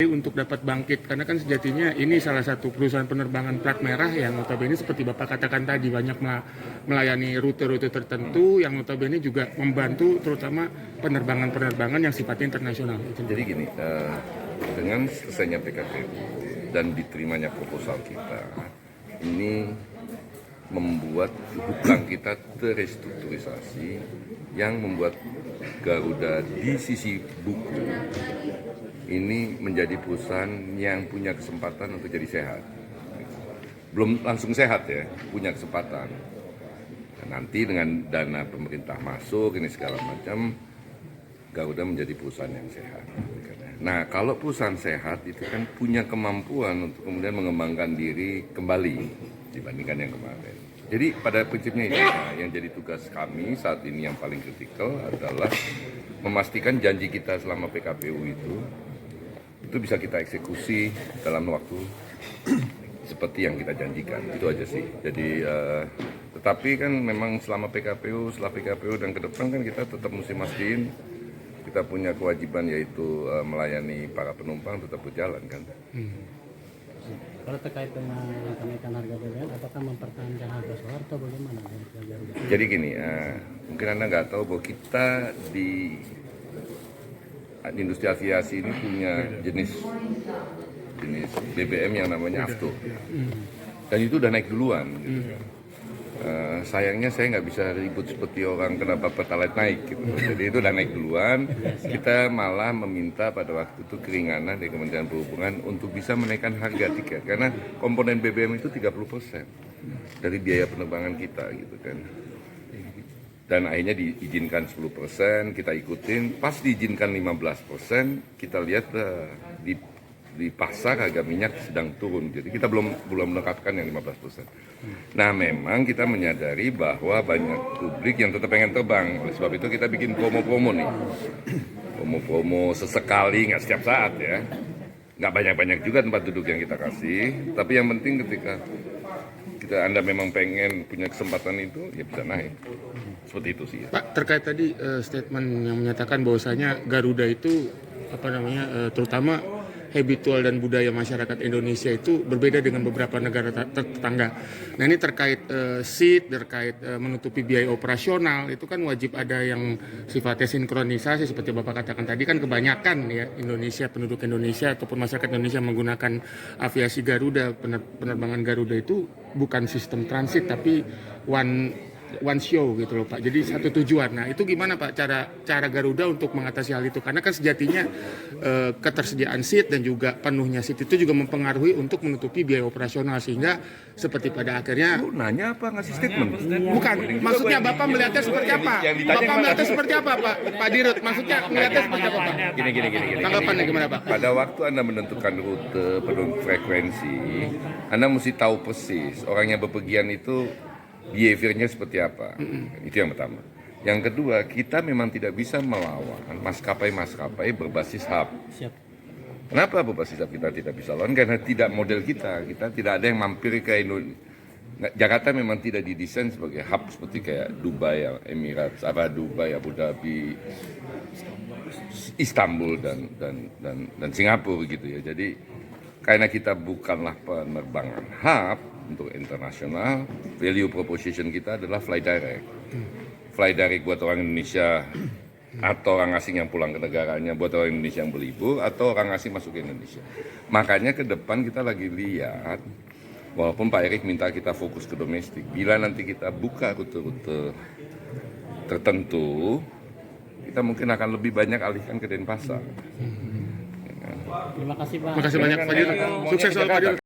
untuk dapat bangkit, karena kan sejatinya ini salah satu perusahaan penerbangan plat merah yang notabene seperti Bapak katakan tadi banyak melayani rute-rute tertentu yang notabene juga membantu terutama penerbangan-penerbangan yang sifatnya internasional. Jadi gini, dengan selesainya PKPU dan diterimanya proposal kita, ini membuat hutang kita terrestrukturisasi yang membuat Garuda di sisi buku ini menjadi perusahaan yang punya kesempatan untuk jadi sehat. Belum langsung sehat ya, punya kesempatan. Nanti dengan dana pemerintah masuk, ini segala macam, Garuda menjadi perusahaan yang sehat. Nah, kalau perusahaan sehat itu kan punya kemampuan untuk kemudian mengembangkan diri kembali dibandingkan yang kemarin. Jadi pada prinsipnya ini yang jadi tugas kami saat ini yang paling kritikal adalah memastikan janji kita selama PKPU itu bisa kita eksekusi dalam waktu seperti yang kita janjikan. Itu aja sih. Jadi tetapi kan memang selama PKPU, setelah PKPU dan ke depan kan kita tetap mesti mastiin kita punya kewajiban yaitu melayani para penumpang tetap berjalan kan. Kalau terkait dengan kenaikan harga BBM, apakah mempertahankan harga solar atau bagaimana? Jadi gini, mungkin Anda nggak tahu bahwa kita di industri aviasi ini punya jenis BBM yang namanya Avto, dan itu udah naik duluan. Gitu. Sayangnya saya nggak bisa ribut seperti orang kenapa Pertalite naik. Gitu. Jadi itu udah naik duluan. Kita malah meminta pada waktu itu keringanan dari Kementerian Perhubungan untuk bisa menaikkan harga tiket karena komponen BBM itu 30% dari biaya penerbangan kita, gitu kan. Dan akhirnya diizinkan 10%, kita ikutin. Pas diizinkan 15%, kita lihat di pasar harga minyak sedang turun. Jadi kita belum menetapkan yang 15%. Nah, memang kita menyadari bahwa banyak publik yang tetap pengen terbang. Oleh sebab itu kita bikin promo-promo nih. Promo-promo sesekali, nggak setiap saat ya. Nggak banyak-banyak juga tempat duduk yang kita kasih. Tapi yang penting ketika Anda memang pengen punya kesempatan itu, ya bisa naik. Seperti itu sih. Ya. Pak, terkait tadi statement yang menyatakan bahwasanya Garuda itu terutama habitual dan budaya masyarakat Indonesia itu berbeda dengan beberapa negara tetangga. Nah, ini terkait seat, terkait menutupi biaya operasional, itu kan wajib ada yang sifatnya sinkronisasi seperti Bapak katakan tadi, kan kebanyakan ya penduduk Indonesia ataupun masyarakat Indonesia menggunakan aviasi Garuda, penerbangan Garuda itu bukan sistem transit tapi one show gitu loh Pak. Jadi satu tujuan. Nah, itu gimana Pak cara Garuda untuk mengatasi hal itu? Karena kan sejatinya ketersediaan seat dan juga penuhnya seat itu juga mempengaruhi untuk menutupi biaya operasional sehingga seperti pada akhirnya. Lu nanya apa ngasih statement? Bukan. Maksudnya Bapak melihatnya seperti apa? Bapak melihatnya seperti apa Pak Dirut? Maksudnya melihatnya seperti apa Pak? Gini. Tanggapannya gimana Pak? Pada waktu Anda menentukan rute penuh frekuensi, Anda mesti tahu persis orang yang bepergian itu behaviornya seperti apa. Itu yang pertama. Yang kedua, kita memang tidak bisa melawan maskapai-maskapai berbasis hub. Siap. Kenapa berbasis hub kita tidak bisa lawan? Karena tidak model kita tidak ada yang mampir ke Indonesia. Jakarta memang tidak didesain sebagai hub seperti kayak Dubai, Emirates, Dubai, Abu Dhabi, Istanbul dan Singapura gitu ya. Jadi karena kita bukanlah penerbangan hub untuk internasional, value proposition kita adalah fly direct. Fly direct buat orang Indonesia atau orang asing yang pulang ke negaranya, buat orang Indonesia yang berlibur atau orang asing masuk ke Indonesia. Makanya ke depan kita lagi lihat, walaupun Pak Erik minta kita fokus ke domestik, bila nanti kita buka rute-rute tertentu, kita mungkin akan lebih banyak alihkan ke Denpasar. Terima kasih Pak. Terima kasih banyak Pak Dirut. Sukses selalu Pak Dirut.